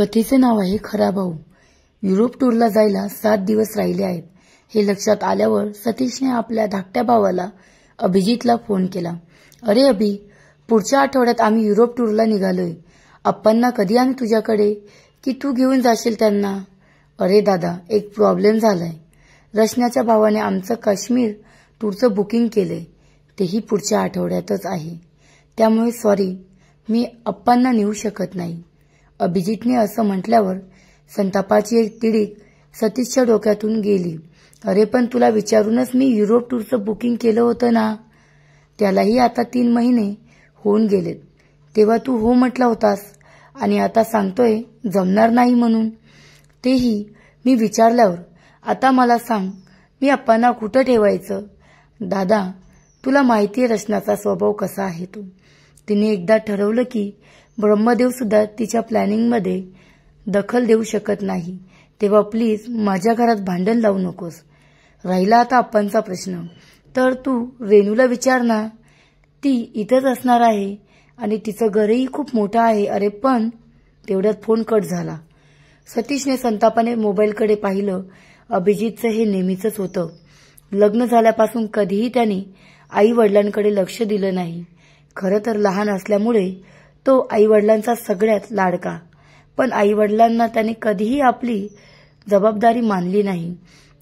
कथेचे नाव आहे खरा भाऊ। युरोप टूरला जायला 7 दिवस राहिले आहेत हे लक्षात आल्यावर सतीशने आपल्या धाकट्या भावाला अभिजितला फोन केला। अरे अभि, पुढच्या आठवड्यात आम्ही युरोप टूरला निघालोय। अप्पांना कधी आम्ही तुझ्याकडे की तू घेऊन जाशील त्यांना? अरे दादा, एक प्रॉब्लेम झालाय। रशनाच्या भावाने आमचं काश्मीर टूरचं बुकिंग केलंय, तेही पुढच्या आठवड्यातच आहे। त्यामुळे सॉरी, मी अप्पांना नेऊ शकत नाही। अभिजितने असं म्हटल्यावर संतापाची एक तिडीक सतीशच्या डोक्यातून गेली। अरे पण तुला विचारूनच मी युरोप टूरचं बुकिंग केलं होतं ना। त्यालाही आता 3 महिने होऊन गेलेत। तेव्हा तू हो म्हटला होतास आणि आता सांगतोय जमणार नाही म्हणून। तेही मी विचारल्यावर। आता मला सांग, मी अप्पांना कुठं ठेवायचं? दादा, तुला माहितीये रशनाचा स्वभाव कसा आहे तो। तिने एकदा ठरवलं की ब्रह्मदेव सुद्धा तिच्या प्लॅनिंगमध्ये दखल देऊ शकत नाही, तेव्हा प्लीज माझ्या घरात भांडण लावू नकोस। राहिला आता अप्पांचा प्रश्न, तर तू रेणूला विचार ना, ती इथंच असणार आहे आणि तिचं घरही खूप मोठं आहे। अरे पण तेवढ्यात फोन कट झाला। सतीशने संतापाने मोबाईलकडे पाहिलं। अभिजितचं हे नेहमीच होतं। लग्न झाल्यापासून कधीही त्याने आई वडिलांकडे लक्ष दिलं नाही। खरं तर लहान असल्यामुळे तो आई वडिलांचा सगळ्यात लाडका, पण आई वडिलांना त्याने कधीही आपली जबाबदारी मानली नाही।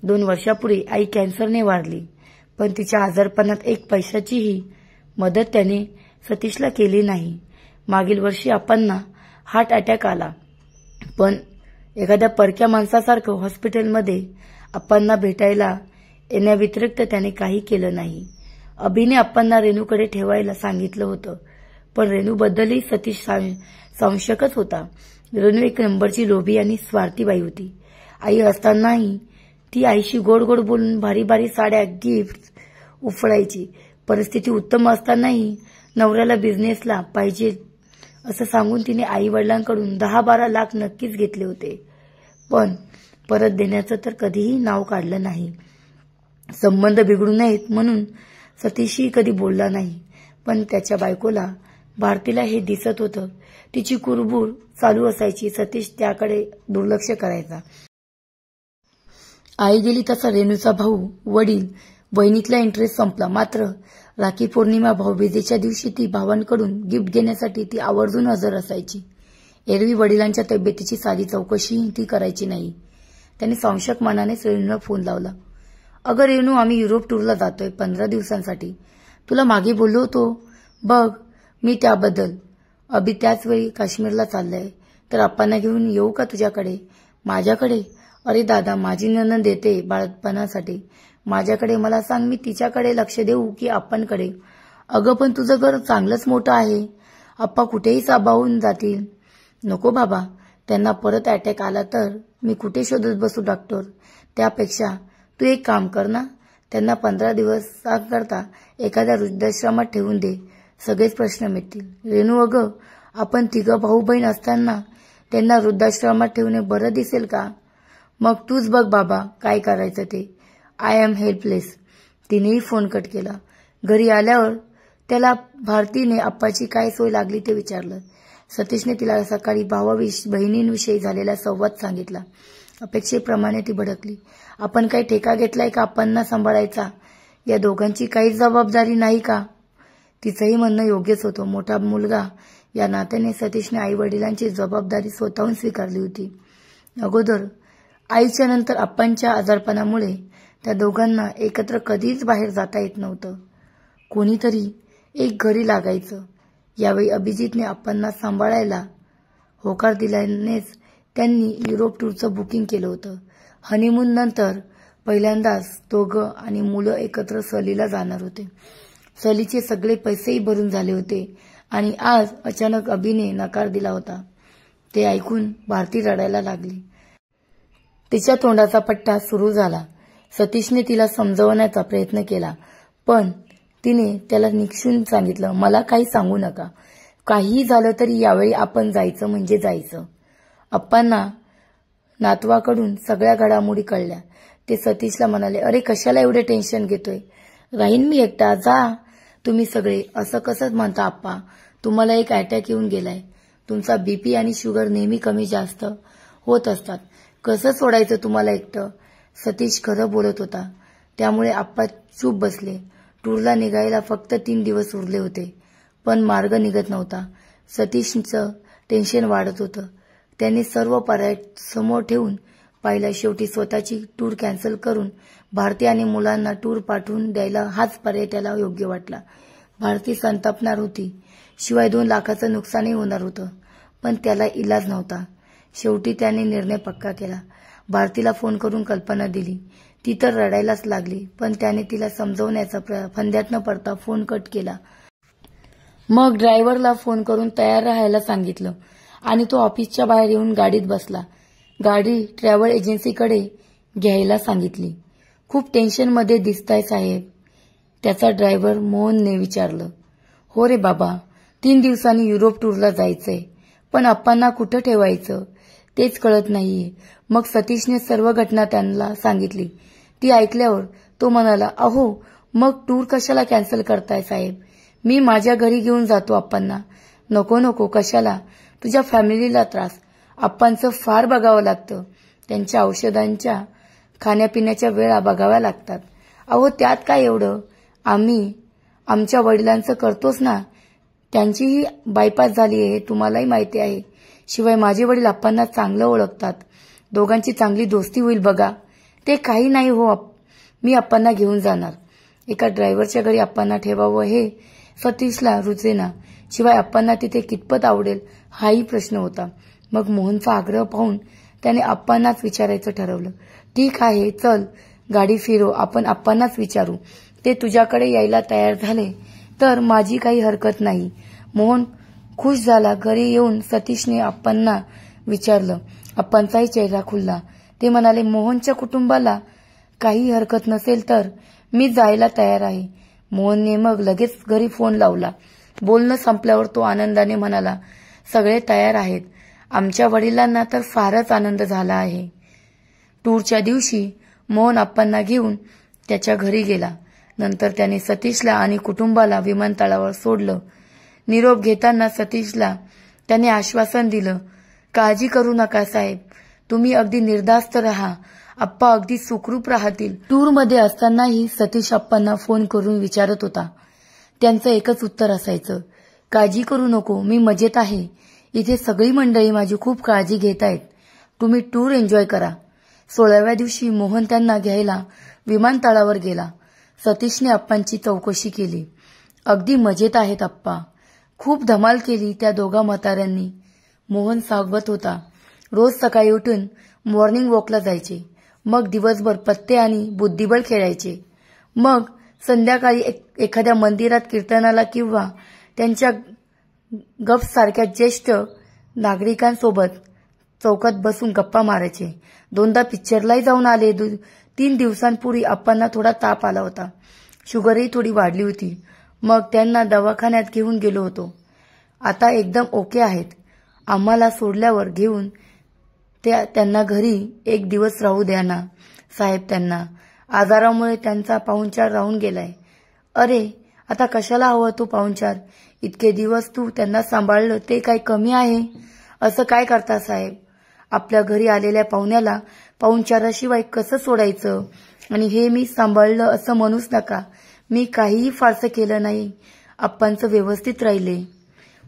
2 वर्षापूर्वी आई कॅन्सरने वारली, पण तिच्या आजारपणात 1 पैशाचीही मदत त्याने सतीशला केली नाही। मागील वर्षी अप्पांना हार्ट अटॅक आला, पण एखाद्या परक्या माणसासारखं हॉस्पिटलमध्ये अप्पांना भेटायला येण्याव्यतिरिक्त त्याने काही केलं नाही। अभिने अप्पांना रेणूकडे ठेवायला सांगितलं होतं, पण रेणूबद्दलही सतीश संशयच होता। रेणू एक नंबरची लोभी आणि स्वार्थी बाई होती। आई असतानाही ती आईशी गोड गोड बोलून भारी भारी साड्या, गिफ्ट उफळायची। परिस्थिती उत्तम असतानाही नवऱ्याला बिझनेसला पाहिजे असं सांगून तिने आई वडिलांकडून 10-12 लाख नक्कीच घेतले होते, पण परत देण्याचं तर कधीही नाव काढलं नाही। संबंध बिघडू नयेत म्हणून सतीशही कधी बोलला नाही, पण त्याच्या बायकोला भारतीला हे दिसत होतं। तिची कुरबुर चालू असायची, सतीश त्याकडे दुर्लक्ष करायचा। आई गेली तसा रेणूचा भाऊ, वडील, बहिणीतला इंटरेस्ट संपला। मात्र राखी पौर्णिमा, भाऊबीजेच्या दिवशी ती भावांकडून गिफ्ट घेण्यासाठी ती आवर्जून हजर असायची। एरवी वडिलांच्या तब्येतीची साधी चौकशीही ती करायची नाही। त्याने संशयक मनानेच रेणूला फोन लावला। अगं रेणू, आम्ही युरोप टूरला जातोय 15 दिवसांसाठी। तुला मागे बोललो होतो बघ मी त्याबद्दल। अभि त्याच वेळी काश्मीरला चाललंय, तर अप्पांना घेऊन येऊ का तुझ्याकडे? माझ्याकडे? अरे दादा, माझी नणंद येते बाळपणासाठी माझ्याकडे। मला सांग, मी तिच्याकडे लक्ष देऊ की अप्पांकडे? अगं पण तुझं घर चांगलंच मोठं आहे, अप्पा कुठेही साभावून जातील। नको बाबा, त्यांना परत अटॅक आला तर मी कुठे शोधत बसू डॉक्टर? त्यापेक्षा तू एक काम कर ना, त्यांना 15 दिवसाकरता एखाद्या वृद्धाश्रमात ठेवून दे, सगळेच प्रश्न मिटतील। रेणू, अगं आपण 3 भाऊ बहीण असताना त्यांना वृद्धाश्रमात ठेवणे बरं दिसेल का? मग तूच बघ बाबा काय करायचं ते। I am helpless. तिनेही फोन कट केला। घरी आल्यावर त्याला भारतीने अप्पाची काय सोय लागली ते विचारलं। सतीशने तिला सकाळी बहिणींविषयी झालेला संवाद सांगितला। अपेक्षेप्रमाणे ती भडकली। आपण काही ठेका घेतलाय का अप्पांना सांभाळायचा? या दोघांची काही जबाबदारी नाही का? तिचंही म्हणणं योग्यच होतं। मोठा मुलगा या नात्याने सतीशने आई वडिलांची जबाबदारी स्वतःहून स्वीकारली होती। अगोदर आईच्या नंतर अप्पांच्या आजारपणामुळे त्या दोघांना एकत्र कधीच बाहेर जाता येत नव्हतं। कोणीतरी एक घरी लागायचं। यावेळी अभिजितने अप्पांना सांभाळायला होकार दिल्यानेच त्यांनी युरोप टूरचं बुकिंग केलं होतं। हनीमून नंतर पहिल्यांदाच दोघं आणि मुलं एकत्र सहलीला जाणार होते। सहलीचे सगळे पैसेही भरून झाले होते आणि आज अचानक अभिने नकार दिला होता। ते ऐकून भारती रडायला लागली। तिच्या तोंडाचा पट्टा सुरू झाला। सतीशने तिला समजवण्याचा प्रयत्न केला, पण तिने त्याला निक्षून सांगितलं, मला काही सांगू नका। काहीही झालं तरी यावेळी आपण जायचं म्हणजे जायचं। अप्पांना नातवाकडून सगळ्या घडामोडी कळल्या। ते सतीशला म्हणाले, अरे कशाला एवढे टेन्शन घेतोय? राहीन मी एकटा, जा तुम्ही सगळे। असं कसं म्हणता अप्पा? तुम्हाला एक अटॅक येऊन गेलाय। तुमचा बीपी आणि शुगर नेहमी कमी जास्त होत असतात. कसं सोडायचं तुम्हाला एकटं? सतीश खरं बोलत होता. त्यामुळे आप्पा चूप बसले. टूरला निघायला फक्त 3 दिवस उरले होते, पण मार्ग निघत नव्हता. सतीशचं टेन्शन वाढत होतं. त्यांनी सर्व पर्याय समोर ठेवून पाहिला. शेवटी स्वतःची टूर कॅन्सल करून भारती आणि मुलांना टूर पाठवून द्यायला हाच पर्याय त्याला योग्य वाटला. भारती संतापणार होती, शिवाय 2 लाखाचं नुकसानही होणार होतं, पण त्याला इलाज नव्हता. शेवटी त्याने निर्णय पक्का केला. भारतीला फोन करून कल्पना दिली. ती तर रडायलाच लागली, पण त्याने तिला समजवण्याचा फंद्यात न पडता फोन कट केला. मग ड्रायव्हरला फोन करून तयार राहायला सांगितलं आणि तो ऑफिसच्या बाहेर येऊन गाडीत बसला. गाडी ट्रॅव्हल एजन्सीकडे घ्यायला सांगितली. खूप टेन्शनमध्ये दिसताय साहेब, त्याचा ड्रायव्हर मोहनने विचारलं. हो रे बाबा, 3 दिवसांनी युरोप टूरला जायचंय, पण अप्पांना कुठं ठेवायचं तेच कळत नाहीये. मग सतीशने सर्व घटना त्यांना सांगितली. ती ऐकल्यावर तो म्हणाला, अहो मग टूर कशाला कॅन्सल करताय साहेब? मी माझ्या घरी घेऊन जातो अप्पांना. नको नको, कशाला? तुझ्या फॅमिलीला त्रास. अप्पांचं फार बघावं लागतं. त्यांच्या औषधांच्या खाण्यापिण्याच्या वेळा बघाव्या लागतात. अहो त्यात काय एवढं? आम्ही आमच्या वडिलांचं करतोच ना. त्यांचीही बायपास झाली आहे, तुम्हालाही माहिती आहे. शिवाय माझे वडील अप्पांना चांगलं ओळखतात. दोघांची चांगली दोस्ती होईल बघा. ते काही नाही हो, मी अप्पांना घेऊन जाणार. एका ड्रायव्हरच्या घरी अप्पांना ठेवावं हे सतीशला रुचेना. शिवाय अप्पांना तिथे कितपत आवडेल हाही प्रश्न होता. मग मोहनचा आग्रह पाहून त्याने अप्पांनाच विचारायचं ठरवलं. ठीक आहे, चल गाडी फिरव, आपण अप्पांनाच विचारू. ते तुझ्याकडे यायला तयार झाले तर माझी काही हरकत नाही. मोहन खुश झाला. घरी येऊन सतीशने अप्पांना विचारलं. अप्पांचाही चेहरा खुलला. ते म्हणाले, मोहनच्या कुटुंबाला काही हरकत नसेल तर मी जायला तयार आहे. मोहनने मग लगेच घरी फोन लावला. बोलणं संपल्यावर तो आनंदाने म्हणाला, सगळे तयार आहेत. आमच्या वडिलांना तर फारच आनंद झाला आहे. टूरच्या दिवशी मोहन अप्पांना घेऊन त्याच्या घरी गेला. नंतर त्याने सतीशला आणि कुटुंबाला विमानतळावर सोडलं. निरोप घेताना सतीशला त्याने आश्वासन दिलं, काळजी करू नका साहेब, तुम्ही अगदी निर्धास्त राहा. अप्पा अगदी सुखरूप राहतील. टूरमध्ये असतानाही सतीश अप्पांना फोन करून विचारत होता. त्यांचं एकच उत्तर असायचं, काळजी करू नको, मी मजेत आहे. इथे सगळी मंडळी माझी खूप काळजी घेत आहेत. तुम्ही टूर एन्जॉय करा. 16व्या दिवशी मोहन त्यांना घ्यायला विमानतळावर गेला. सतीशने अप्पांची चौकशी केली. अगदी मजेत आहेत अप्पा. खूप धमाल केली त्या दोघा म्हाताऱ्यांनी. मोहन सांगत होता. रोज सकाळी उठून मॉर्निंग वॉकला जायचे. मग दिवसभर पत्ते आणि बुद्धिबळ खेळायचे. मग संध्याकाळी एखाद्या मंदिरात कीर्तनाला किंवा त्यांच्या गप्ससारख्या ज्येष्ठ नागरिकांसोबत चौकात बसून गप्पा मारायचे. 2दा पिक्चरलाही जाऊन आले. 3 दिवसांपूर्वी अप्पांना थोडा ताप आला होता. शुगरही थोडी वाढली होती. मग त्यांना दवाखान्यात घेऊन गेलो होतो. आता एकदम ओके आहेत. आम्हाला सोडल्यावर घेऊन त्यांना घरी 1 दिवस राहू द्या ना साहेब. त्यांना आजारामुळे त्यांचा पाहुणचार राहून गेलाय. अरे आता कशाला हवं तो पाहुणचार? इतके दिवस तू त्यांना सांभाळलं ते काय कमी आहे? असं काय करता साहेब? आपल्या घरी आलेल्या पाहुण्याला पाहुणचाराशिवाय कसं सोडायचं? आणि हे मी सांभाळलं असं म्हणूच नका. मी काहीही फारसं केलं नाही. अप्पांचं व्यवस्थित राहिले.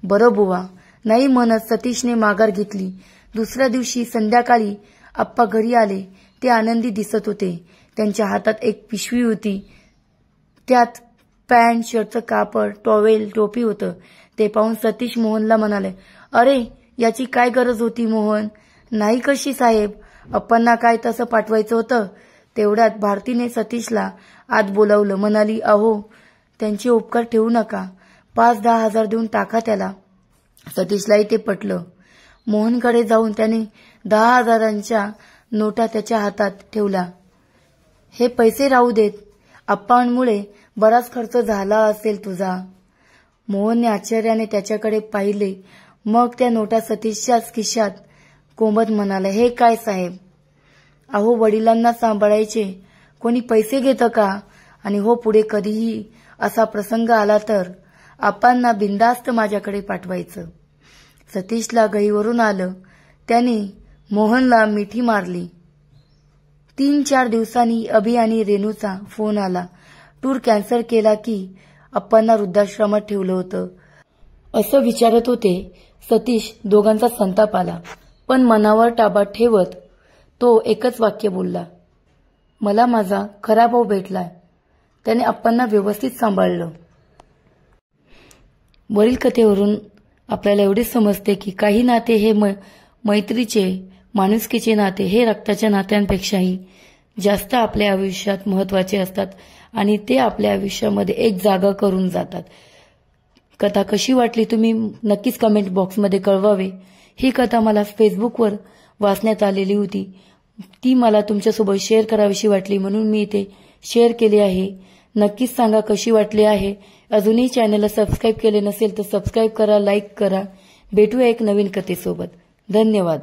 बरं बुवा, नाही म्हणत सतीशने माघार घेतली. दुसऱ्या दिवशी संध्याकाळी अप्पा घरी आले. ते आनंदी दिसत होते. त्यांच्या हातात एक पिशवी होती. त्यात पॅन्ट, शर्टचं कापड, टॉवेल, टोपी होतं. ते पाहून सतीश मोहनला म्हणाले, अरे याची काय गरज होती मोहन? नाही कशी साहेब, अप्पांना काय तसं पाठवायचं होतं? तेवढ्यात भारतीने सतीशला आत बोलावलं. म्हणाली, अहो त्यांचे उपकार ठेवू नका. 5-10 हजार देऊन टाका त्याला. सतीशलाही ते पटलं. मोहनकडे जाऊन त्याने 10 हजारांच्या नोटा त्याच्या हातात ठेवला. हे पैसे राहू देत. अप्पांमुळे बराच खर्च झाला असेल तुझा. मोहनने आश्चर्याने त्याच्याकडे पाहिले. मग त्या नोटा सतीशच्याच खिशात कोंबत म्हणाला, हे काय साहेब? अहो वडिलांना सांभाळायचे कोणी पैसे घेतं का? आणि हो पुढे कधीही असा प्रसंग आला तर अप्पांना बिनधास्त माझ्याकडे पाठवायचं. सतीशला गहीवरून आलं. त्याने मोहनला मिठी मारली. 3-4 दिवसांनी अभि आणि रेणूचा फोन आला. टूर कॅन्सल केला की अप्पांना वृद्धाश्रमात ठेवलं होतं असं विचारत होते. सतीश दोघांचा संताप आला, पण मनावर ताबा ठेवत तो एकच वाक्य बोलला, मला माझा खरा भाऊ भेटलाय. त्याने अप्पांना व्यवस्थित सांभाळलं. वरील कथेवरून आपल्याला एवढेच समजते की काही नाते हे मैत्रीचे, माणुसकीचे नाते हे रक्ताच्या नात्यांपेक्षाही जास्त आपल्या आयुष्यात महत्त्वाचे असतात आणि ते आपल्या आयुष्यामध्ये एक जागा करून जातात. कथा कशी वाटली तुम्ही नक्कीच कमेंट बॉक्समध्ये कळवावे. ही कथा मला फेसबुकवर वाचण्यात आलेली होती. ती मला तुमच्यासोबत शेअर करावीशी वाटली म्हणून मी इथे शेअर केली आहे. नक्कीच सांगा कशी वाटली आहे. अजूनही चॅनलला सबस्क्राईब केले नसेल तर सबस्क्राईब करा, लाईक करा. भेटूया एक नवीन कथेसोबत. धन्यवाद.